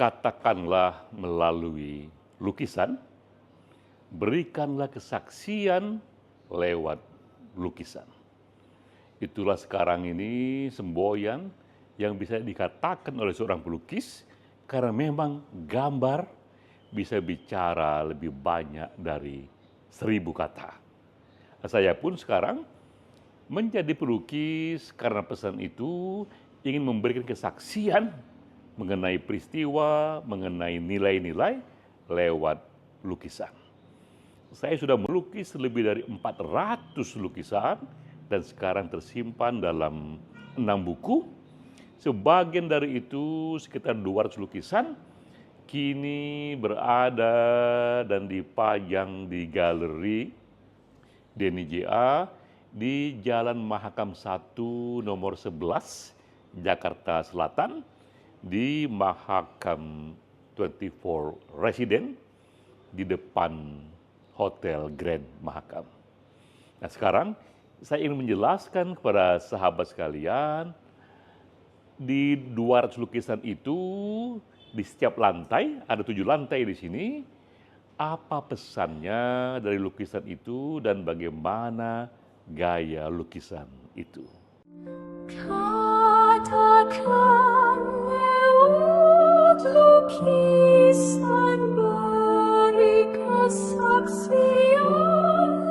Katakanlah melalui lukisan, berikanlah kesaksian lewat lukisan. Itulah sekarang ini semboyan yang bisa dikatakan oleh seorang pelukis, karena memang gambar bisa bicara lebih banyak dari 1000 kata. Saya pun sekarang menjadi pelukis karena pesan itu ingin memberikan kesaksian mengenai peristiwa, mengenai nilai-nilai lewat lukisan. Saya sudah melukis lebih dari 400 lukisan dan sekarang tersimpan dalam 6 buku. Sebagian dari itu sekitar 200 lukisan kini berada dan dipajang di galeri Denny J.A. di Jalan Mahakam 1 nomor 11 Jakarta Selatan di Mahakam 24 Resident di depan Hotel Grand Mahakam. Nah sekarang saya ingin menjelaskan kepada sahabat sekalian, di 200 lukisan itu di setiap lantai, ada 7 lantai di sini, apa pesannya dari lukisan itu dan bagaimana gaya lukisan itu. Katakan lewat lukisan, beri kesaksian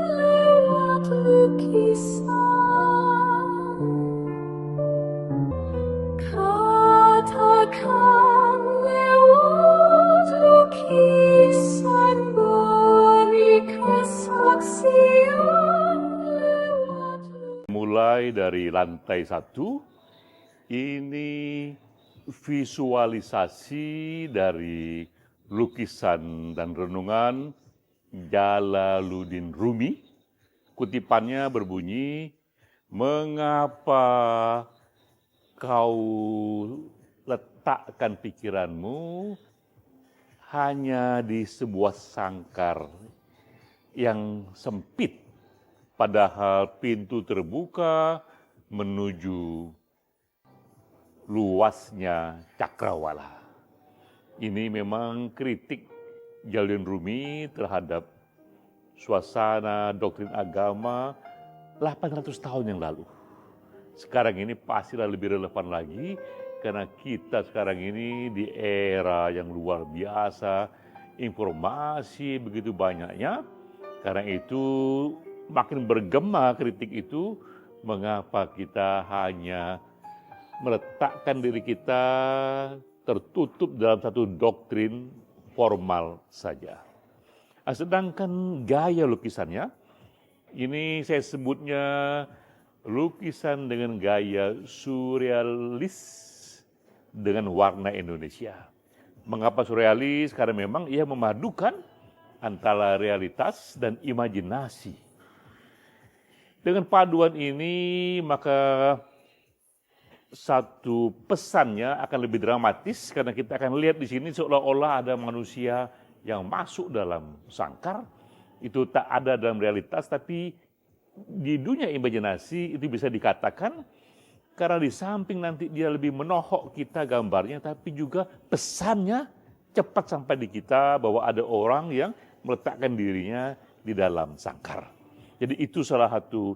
lewat lukisan. Katakan lewat lukisan, beri kesaksian lewat lukisan. Mulai dari lantai 1, ini visualisasi dari lukisan dan renungan Jalaluddin Rumi. Kutipannya berbunyi, mengapa kau letakkan pikiranmu hanya di sebuah sangkar yang sempit, padahal pintu terbuka menuju luasnya cakrawala. Ini memang kritik Jalaluddin Rumi terhadap suasana doktrin agama 800 tahun yang lalu. Sekarang ini pastilah lebih relevan lagi karena kita sekarang ini di era yang luar biasa, informasi begitu banyaknya. Karena itu makin bergema kritik itu, mengapa kita hanya meletakkan diri kita tertutup dalam satu doktrin formal saja. Sedangkan gaya lukisannya, ini saya sebutnya lukisan dengan gaya surrealis dengan warna Indonesia. Mengapa surrealis? Karena memang ia memadukan antara realitas dan imajinasi. Dengan paduan ini maka satu pesannya akan lebih dramatis karena kita akan lihat di sini seolah-olah ada manusia yang masuk dalam sangkar, itu tak ada dalam realitas, tapi di dunia imajinasi itu bisa dikatakan karena di samping nanti dia lebih menohok kita gambarnya, tapi juga pesannya cepat sampai di kita bahwa ada orang yang meletakkan dirinya di dalam sangkar. Jadi itu salah satu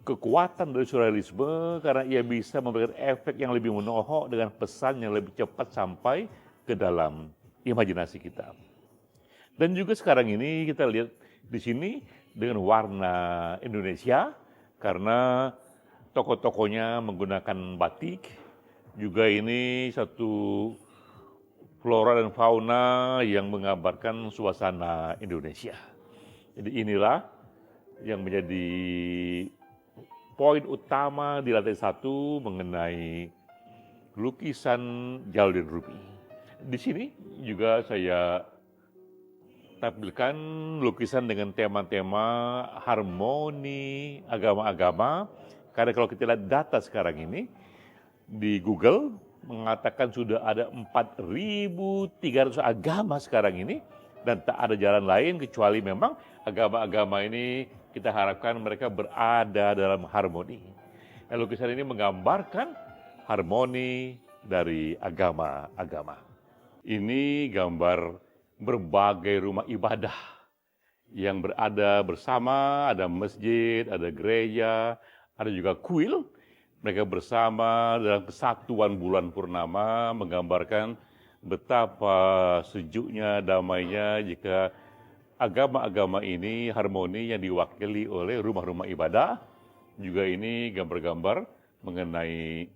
kekuatan dari surrealisme karena ia bisa memberikan efek yang lebih menohok dengan pesan yang lebih cepat sampai ke dalam imajinasi kita. Dan juga sekarang ini kita lihat di sini dengan warna Indonesia karena tokoh-tokohnya menggunakan batik. Juga ini satu flora dan fauna yang menggambarkan suasana Indonesia. Jadi inilah yang menjadi poin utama di lantai 1 mengenai lukisan Jalaluddin Rumi. Di sini juga saya tampilkan lukisan dengan tema-tema harmoni agama-agama. Karena kalau kita lihat data sekarang ini di Google mengatakan sudah ada 4.300 agama sekarang ini dan tak ada jalan lain kecuali memang agama-agama ini kita harapkan mereka berada dalam harmoni. Lukisan ini menggambarkan harmoni dari agama-agama. Ini gambar berbagai rumah ibadah yang berada bersama, ada masjid, ada gereja, ada juga kuil. Mereka bersama dalam kesatuan bulan purnama menggambarkan betapa sejuknya, damainya jika agama-agama ini harmoni yang diwakili oleh rumah-rumah ibadah. Juga ini gambar-gambar mengenai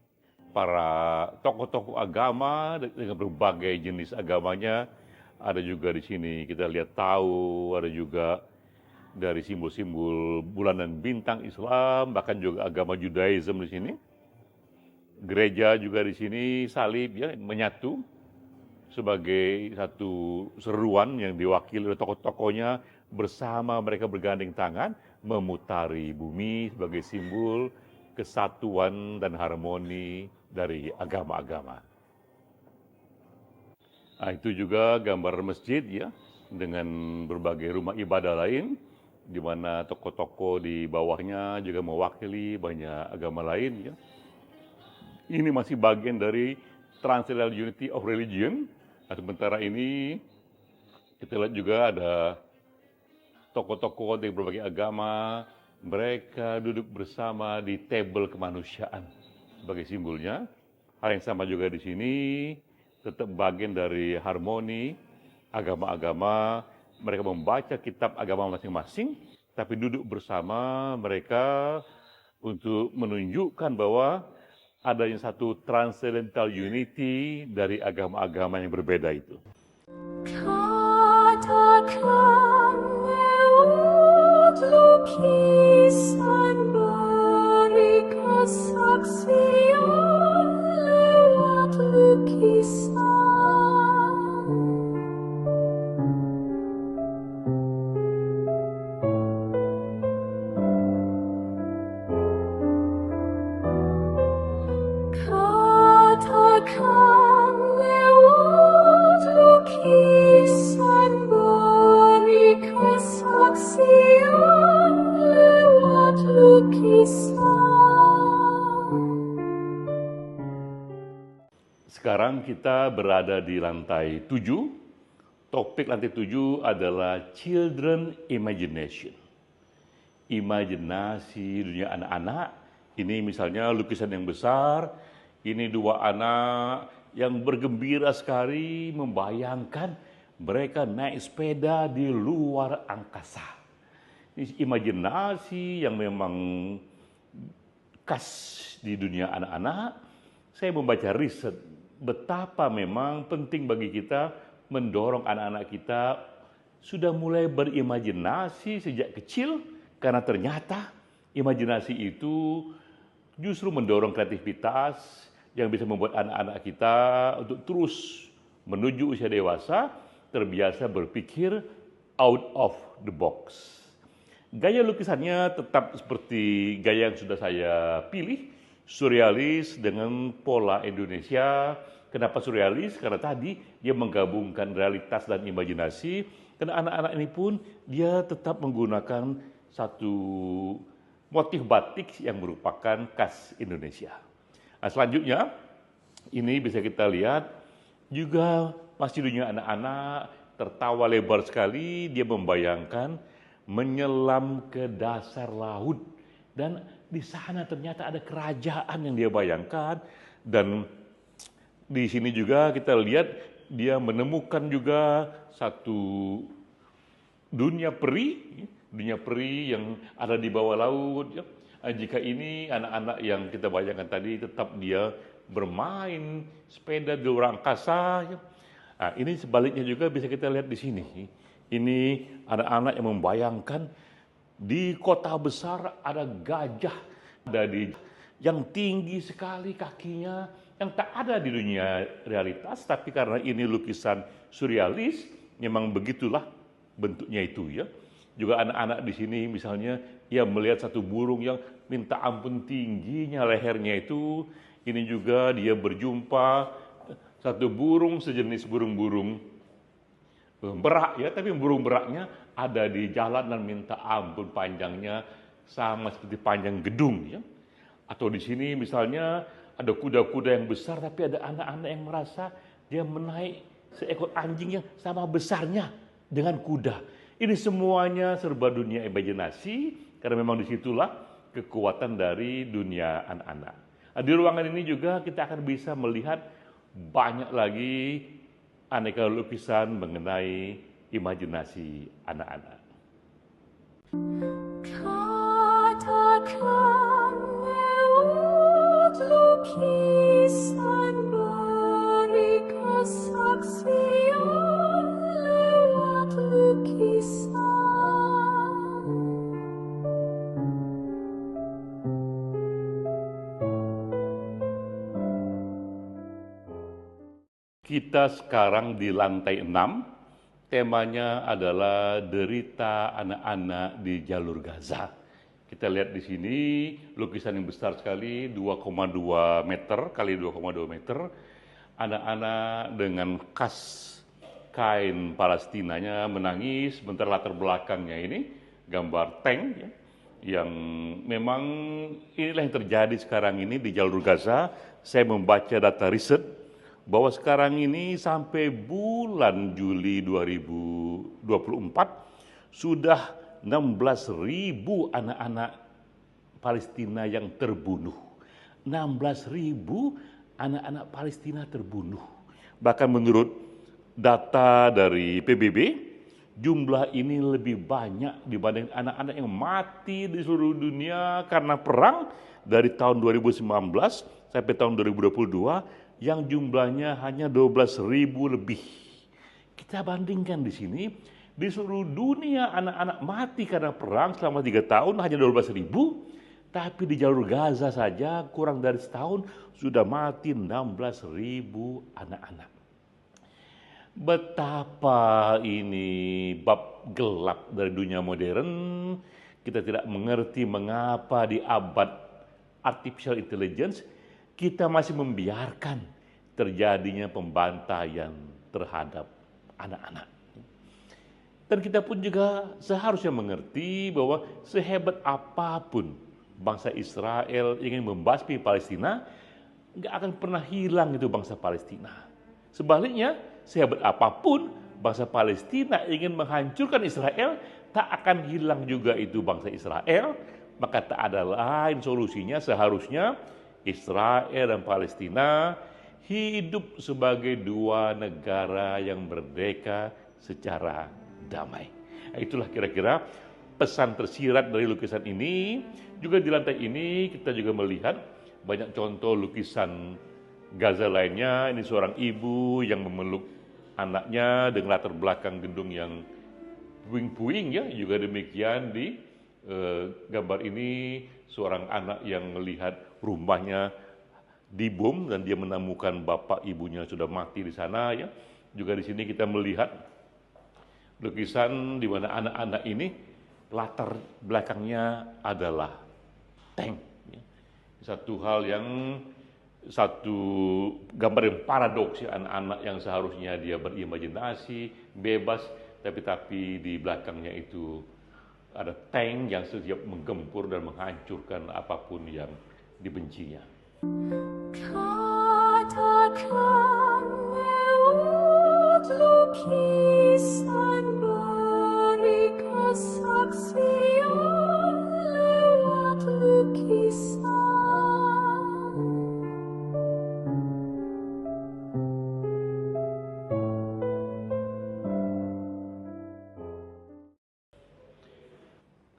para tokoh-tokoh agama dengan berbagai jenis agamanya. Ada juga di sini kita lihat tahu, ada juga dari simbol-simbol bulan dan bintang Islam, bahkan juga agama Judaism di sini. Gereja juga di sini salib ya menyatu sebagai satu seruan yang diwakili oleh tokoh-tokohnya, bersama mereka bergandeng tangan memutari bumi sebagai simbol kesatuan dan harmoni dari agama-agama. Nah, itu juga gambar masjid ya, dengan berbagai rumah ibadah lain, di mana tokoh-tokoh di bawahnya juga mewakili banyak agama lain ya. Ini masih bagian dari Transcendental Unity of Religion. Nah, sementara ini kita lihat juga ada tokoh-tokoh dari berbagai agama, mereka duduk bersama di table kemanusiaan sebagai simbolnya. Hal yang sama juga di sini, tetap bagian dari harmoni agama-agama. Mereka membaca kitab agama masing-masing, tapi duduk bersama mereka untuk menunjukkan bahwa adanya satu transcendental unity dari agama-agama yang berbeda itu. Katakan lewat lukisan, beri kesaksian lewat lukisan. Katakan lewat lukisan, beri kesaksian lewat lukisan. Sekarang kita berada di lantai 7. Topik lantai 7 adalah Children Imagination. Imajinasi dunia anak-anak. Ini misalnya lukisan yang besar. Ini dua anak yang bergembira sekali membayangkan mereka naik sepeda di luar angkasa. Ini imajinasi yang memang khas di dunia anak-anak. Saya membaca riset betapa memang penting bagi kita mendorong anak-anak kita sudah mulai berimajinasi sejak kecil, karena ternyata imajinasi itu justru mendorong kreativitas yang bisa membuat anak-anak kita untuk terus menuju usia dewasa terbiasa berpikir out of the box. Gaya lukisannya tetap seperti gaya yang sudah saya pilih, surrealis dengan pola Indonesia. Kenapa surrealis? Karena tadi dia menggabungkan realitas dan imajinasi. Karena anak-anak ini pun dia tetap menggunakan satu motif batik yang merupakan khas Indonesia. Nah, selanjutnya ini bisa kita lihat juga masih dunia anak-anak, tertawa lebar sekali, dia membayangkan menyelam ke dasar laut, dan di sana ternyata ada kerajaan yang dia bayangkan. Dan di sini juga kita lihat dia menemukan juga satu dunia peri yang ada di bawah laut. Jika ini anak-anak yang kita bayangkan tadi tetap dia bermain sepeda di luar angkasa. Nah, ini sebaliknya juga bisa kita lihat di sini. Ini anak-anak yang membayangkan di kota besar ada gajah yang tinggi sekali kakinya, yang tak ada di dunia realitas, tapi karena ini lukisan surrealis, memang begitulah bentuknya itu ya. Juga anak-anak di sini misalnya ia melihat satu burung yang minta ampun tingginya lehernya itu. Ini juga dia berjumpa satu burung sejenis burung-burung berak ya, tapi burung beraknya ada di jalan dan minta ampun panjangnya sama seperti panjang gedung ya. Atau di sini misalnya ada kuda-kuda yang besar, tapi ada anak-anak yang merasa dia menaik seekor anjing yang sama besarnya dengan kuda. Ini semuanya serba dunia imajinasi, karena memang disitulah kekuatan dari dunia anak-anak. Nah, di ruangan ini juga kita akan bisa melihat banyak lagi aneka lukisan mengenai imajinasi anak-anak. Katakan lewat lukisan, beri kesaksian lewat lukisan. Kita sekarang di lantai 6, temanya adalah derita anak-anak di jalur Gaza. Kita lihat di sini lukisan yang besar sekali, 2,2 meter kali 2,2 meter. Anak-anak dengan kas kain Palestinanya menangis, sementara latar belakangnya ini gambar tank ya, yang memang inilah yang terjadi sekarang ini di jalur Gaza. Saya membaca data riset bahwa sekarang ini sampai bulan Juli 2024 sudah 16.000 anak-anak Palestina yang terbunuh. 16.000 anak-anak Palestina terbunuh. Bahkan menurut data dari PBB, jumlah ini lebih banyak dibanding anak-anak yang mati di seluruh dunia karena perang dari tahun 2019 sampai tahun 2022 yang jumlahnya hanya 12.000 lebih. Kita bandingkan di sini, di seluruh dunia anak-anak mati karena perang selama 3 tahun hanya 12.000, tapi di jalur Gaza saja kurang dari setahun sudah mati 16.000 anak-anak. Betapa ini bab gelap dari dunia modern. Kita tidak mengerti mengapa di abad artificial intelligence kita masih membiarkan terjadinya pembantaian terhadap anak-anak. Dan kita pun juga seharusnya mengerti bahwa sehebat apapun bangsa Israel ingin membasmi Palestina, nggak akan pernah hilang itu bangsa Palestina. Sebaliknya, sehebat apapun bangsa Palestina ingin menghancurkan Israel, tak akan hilang juga itu bangsa Israel. Maka tak ada lain solusinya, seharusnya Israel dan Palestina hidup sebagai dua negara yang merdeka secara damai. Nah, itulah kira-kira pesan tersirat dari lukisan ini. Juga di lantai ini kita juga melihat banyak contoh lukisan Gaza lainnya. Ini seorang ibu yang memeluk anaknya dengan latar belakang gedung yang puing-puing ya. Juga demikian di gambar ini seorang anak yang melihat rumahnya dibom dan dia menemukan bapak ibunya sudah mati di sana ya. Juga di sini kita melihat lukisan di mana anak-anak ini latar belakangnya adalah tank. Satu gambar yang paradoks ya, anak-anak yang seharusnya dia berimajinasi, bebas, tapi di belakangnya itu ada tank yang siap menggempur dan menghancurkan apapun yang dibencinya. Katakan lewat lukisan, beri kesaksian lewat lukisan.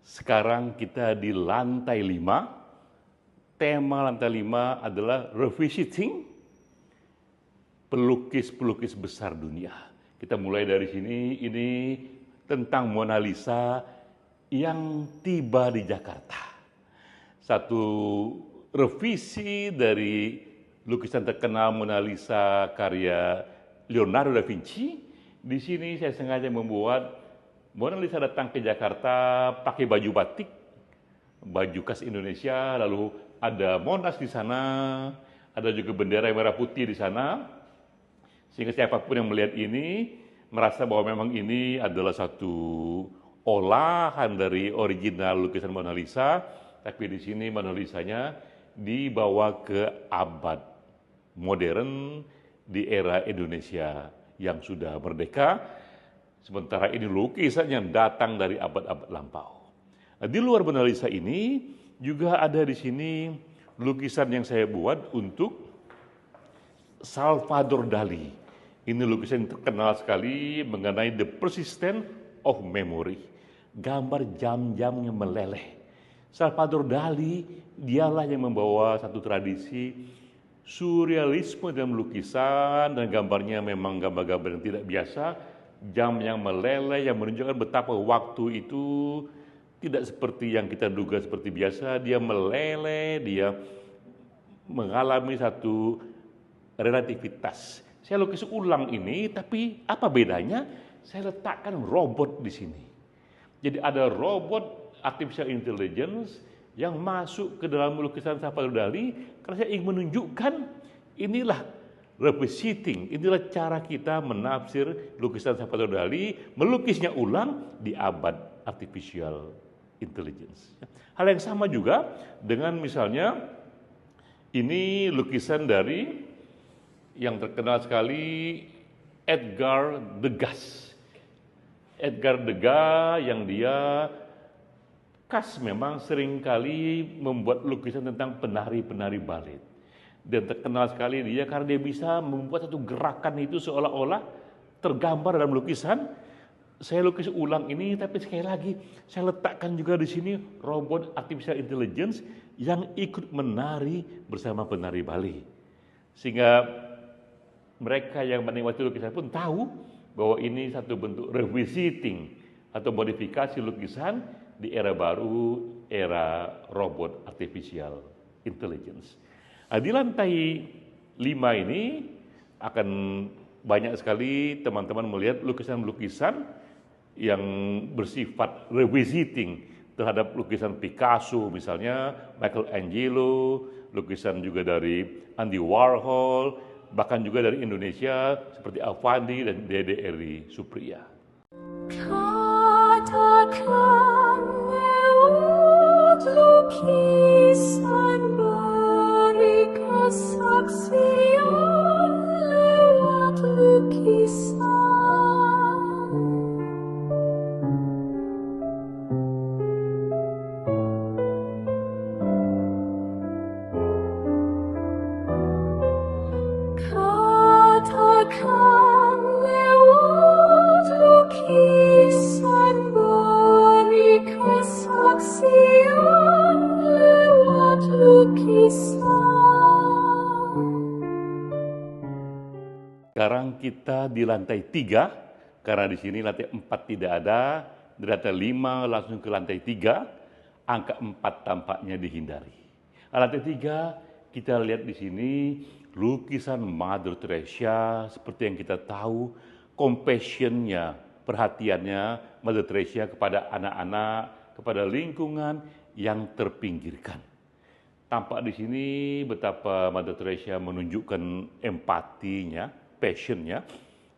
Sekarang kita di lantai 5. Tema lantai 5 adalah revisiting pelukis-pelukis besar dunia. Kita mulai dari sini, ini tentang Mona Lisa yang tiba di Jakarta. Satu revisi dari lukisan terkenal Mona Lisa karya Leonardo da Vinci. Di sini saya sengaja membuat Mona Lisa datang ke Jakarta pakai baju batik, baju khas Indonesia, lalu ada Monas di sana, ada juga bendera yang merah putih di sana, sehingga siapapun yang melihat ini merasa bahwa memang ini adalah satu olahan dari original lukisan Mona Lisa, tapi di sini Mona Lisanya dibawa ke abad modern di era Indonesia yang sudah merdeka, sementara ini lukisan yang datang dari abad-abad lampau. Nah, di luar Mona Lisa ini juga ada di sini lukisan yang saya buat untuk Salvador Dali. Ini lukisan yang terkenal sekali mengenai the persistence of memory. Gambar jam-jam yang meleleh. Salvador Dali, dialah yang membawa satu tradisi surrealisme dalam lukisan, dan gambarnya memang gambar-gambar yang tidak biasa, jam yang meleleh yang menunjukkan betapa waktu itu tidak seperti yang kita duga seperti biasa, dia meleleh, dia mengalami satu relativitas. Saya lukis ulang ini, tapi apa bedanya? Saya letakkan robot di sini. Jadi ada robot artificial intelligence yang masuk ke dalam lukisan Salvador Dali karena saya ingin menunjukkan inilah revisiting, inilah cara kita menafsir lukisan Salvador Dali, melukisnya ulang di abad artificial intelligence. Hal yang sama juga dengan misalnya ini lukisan dari yang terkenal sekali Edgar Degas. Edgar Degas yang dia khas memang seringkali membuat lukisan tentang penari-penari balet. Dan terkenal sekali dia karena dia bisa membuat satu gerakan itu seolah-olah tergambar dalam lukisan. Saya lukis ulang ini, tapi sekali lagi saya letakkan juga di sini robot artificial intelligence yang ikut menari bersama penari Bali. Sehingga mereka yang menikmati lukisan pun tahu bahwa ini satu bentuk revisiting atau modifikasi lukisan di era baru, era robot artificial intelligence. Nah, di lantai 5 ini akan banyak sekali teman-teman melihat lukisan-lukisan yang bersifat revisiting terhadap lukisan Picasso misalnya, Michelangelo, lukisan juga dari Andy Warhol, bahkan juga dari Indonesia seperti Avandi dan Dede Eri Supriya. Katakan lewat lukisan, beri kesaksian lewat lukisan. Katakan lewat lukisan, beri kesaksian lewat lukisan. Sekarang kita di lantai 3, karena di sini lantai 4 tidak ada, di lantai 5 langsung ke lantai 3, angka 4 tampaknya dihindari. Lantai 3 kita lihat di sini lukisan Mother Teresa, seperti yang kita tahu, compassion-nya, perhatiannya Mother Teresa kepada anak-anak, kepada lingkungan yang terpinggirkan. Tampak di sini betapa Mother Teresa menunjukkan empatinya, passion-nya.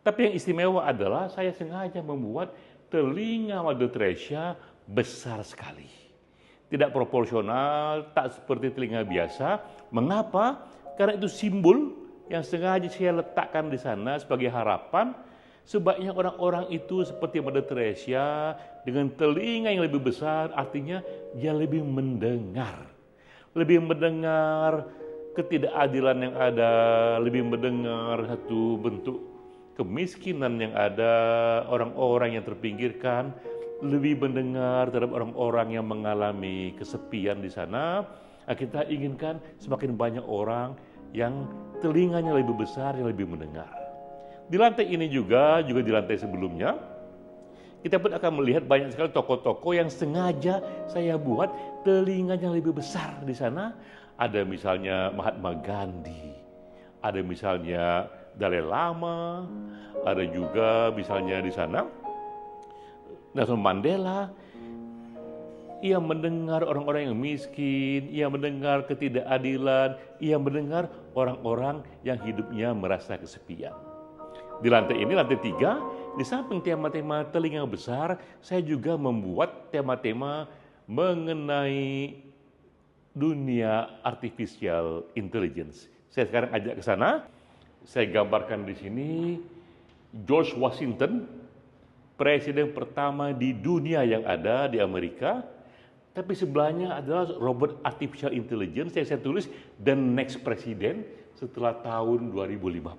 Tapi yang istimewa adalah saya sengaja membuat telinga Mother Teresa besar sekali. Tidak proporsional, tak seperti telinga biasa. Mengapa? Karena itu simbol yang sengaja saya letakkan di sana sebagai harapan sebaiknya orang-orang itu seperti Mother Teresa dengan telinga yang lebih besar, artinya dia lebih mendengar ketidakadilan yang ada, lebih mendengar satu bentuk kemiskinan yang ada, orang-orang yang terpinggirkan, lebih mendengar terhadap orang-orang yang mengalami kesepian di sana. Nah, kita inginkan semakin banyak orang yang telinganya lebih besar, yang lebih mendengar. Di lantai ini juga di lantai sebelumnya, kita pun akan melihat banyak sekali tokoh-tokoh yang sengaja saya buat telinganya lebih besar di sana. Ada misalnya Mahatma Gandhi, ada misalnya Dalai Lama, ada juga misalnya di sana Nelson Mandela. Ia mendengar orang-orang yang miskin, ia mendengar ketidakadilan, ia mendengar orang-orang yang hidupnya merasa kesepian. Di lantai ini, lantai 3, di samping tema-tema telinga besar, saya juga membuat tema-tema mengenai dunia artificial intelligence. Saya sekarang ajak ke sana, saya gambarkan di sini George Washington, presiden pertama di dunia yang ada di Amerika, tapi sebelahnya adalah robot artificial intelligence yang saya tulis the next president setelah tahun 2050.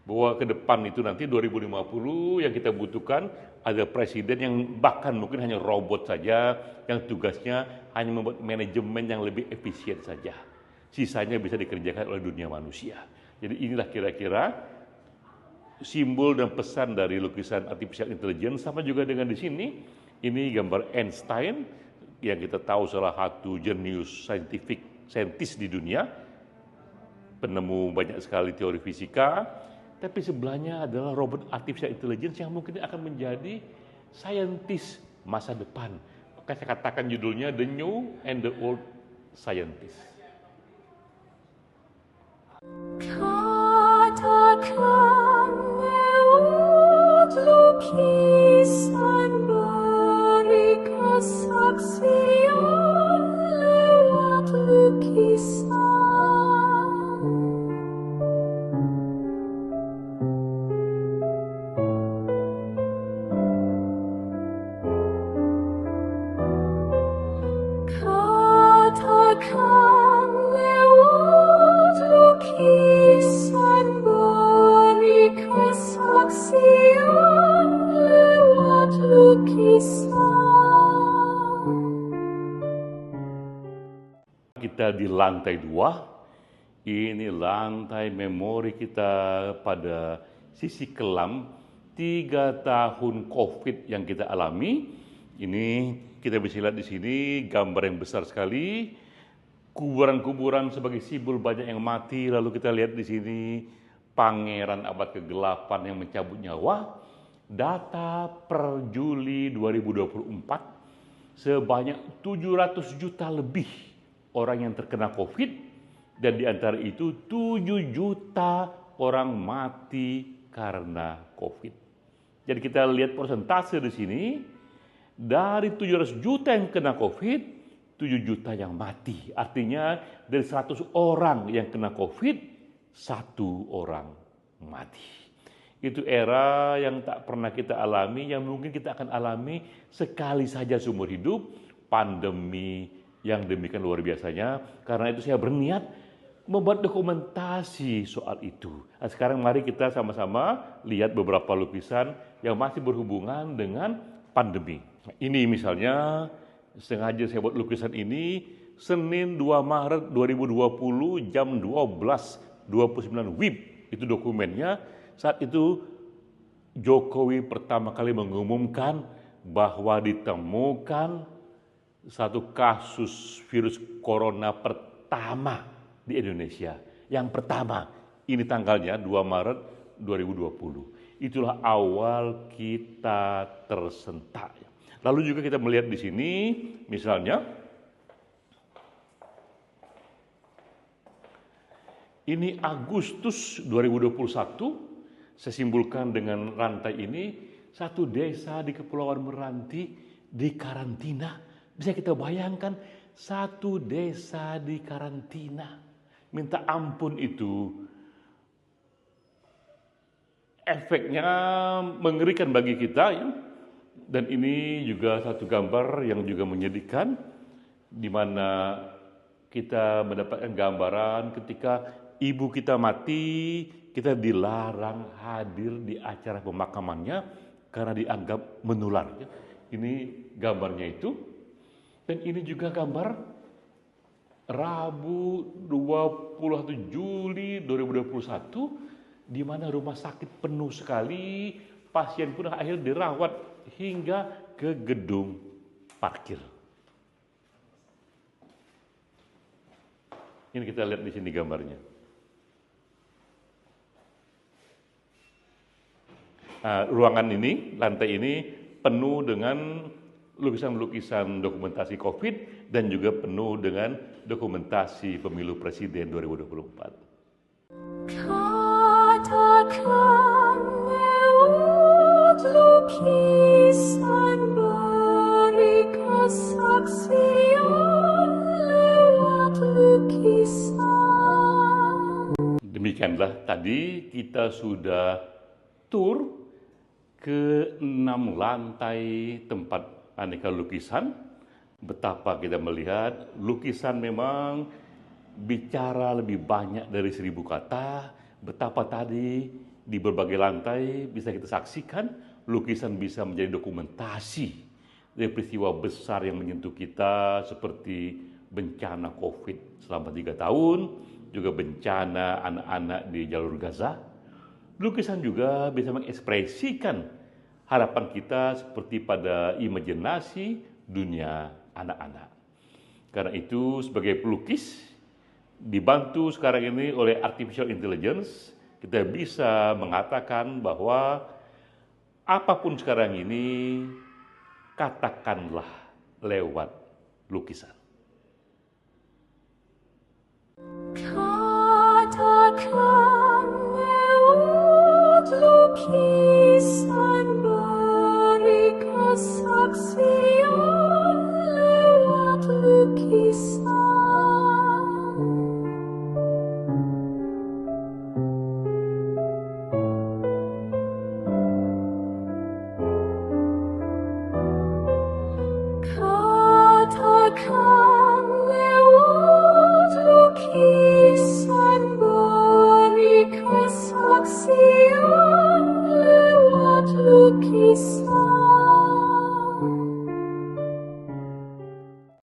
Bahwa ke depan itu nanti 2050 yang kita butuhkan ada presiden yang bahkan mungkin hanya robot saja, yang tugasnya hanya membuat manajemen yang lebih efisien saja. Sisanya bisa dikerjakan oleh dunia manusia. Jadi inilah kira-kira simbol dan pesan dari lukisan artificial intelligence. Sama juga dengan di sini, ini gambar Einstein yang kita tahu salah satu jenius saintis di dunia, penemu banyak sekali teori fisika. Tapi sebelahnya adalah robot artificial intelligence yang mungkin akan menjadi saintis masa depan. Maka saya katakan judulnya The New and the Old Scientist. Katakan lewat lukisan, beri kesaksian lewat lukisan. Katakan lewat lukisan, beri kesaksian lewat lukisan. Kita di lantai 2, ini lantai memori kita pada sisi kelam 3 tahun COVID yang kita alami. Ini kita bisa lihat di sini gambar yang besar sekali, kuburan-kuburan sebagai simbol banyak yang mati. Lalu kita lihat di sini pangeran abad ke-8 yang mencabut nyawa. Data per Juli 2024 sebanyak 700 juta lebih orang yang terkena COVID, dan di antara itu 7 juta orang mati karena COVID. Jadi kita lihat persentase di sini. Dari 700 juta yang kena COVID, 7 juta yang mati. Artinya dari 100 orang yang kena COVID, 1 orang mati. Itu era yang tak pernah kita alami, yang mungkin kita akan alami sekali saja seumur hidup, pandemi yang demikian luar biasanya. Karena itu saya berniat membuat dokumentasi soal itu. Nah, sekarang mari kita sama-sama lihat beberapa lukisan yang masih berhubungan dengan pandemi. Ini misalnya sengaja saya buat lukisan ini Senin 2 Maret 2020 jam 12.29 WIB. Itu dokumennya. Saat itu Jokowi pertama kali mengumumkan bahwa ditemukan satu kasus virus corona pertama di Indonesia. Yang pertama, ini tanggalnya 2 Maret 2020. Itulah awal kita tersentak. Lalu juga kita melihat di sini, misalnya, ini Agustus 2021, saya simpulkan dengan rantai ini, satu desa di Kepulauan Meranti di karantina. Bisa kita bayangkan, satu desa di karantina. Minta ampun itu. Efeknya mengerikan bagi kita, ya. Dan ini juga satu gambar yang juga menyedihkan, di mana kita mendapatkan gambaran ketika ibu kita mati, kita dilarang hadir di acara pemakamannya karena dianggap menular. Ini gambarnya itu. Dan ini juga gambar Rabu 21 Juli 2021, di mana rumah sakit penuh sekali, pasien pun akhirnya dirawat hingga ke gedung parkir. Ini kita lihat di sini gambarnya. Nah, ruangan ini, lantai ini penuh dengan lukisan-lukisan dokumentasi COVID dan juga penuh dengan dokumentasi pemilu presiden 2024. Katakan lewat lukisan, beri kesaksian lewat lukisan. Demikianlah tadi kita sudah tur ke 6 lantai tempat aneka lukisan. Betapa kita melihat lukisan memang bicara lebih banyak dari 1000 kata. Betapa tadi di berbagai lantai bisa kita saksikan lukisan bisa menjadi dokumentasi dari peristiwa besar yang menyentuh kita seperti bencana COVID selama 3 tahun, juga bencana anak-anak di jalur Gaza. Lukisan juga bisa mengekspresikan harapan kita seperti pada imajinasi dunia anak-anak. Karena itu sebagai pelukis, dibantu sekarang ini oleh artificial intelligence, kita bisa mengatakan bahwa apapun sekarang ini, katakanlah lewat lukisan. Katakan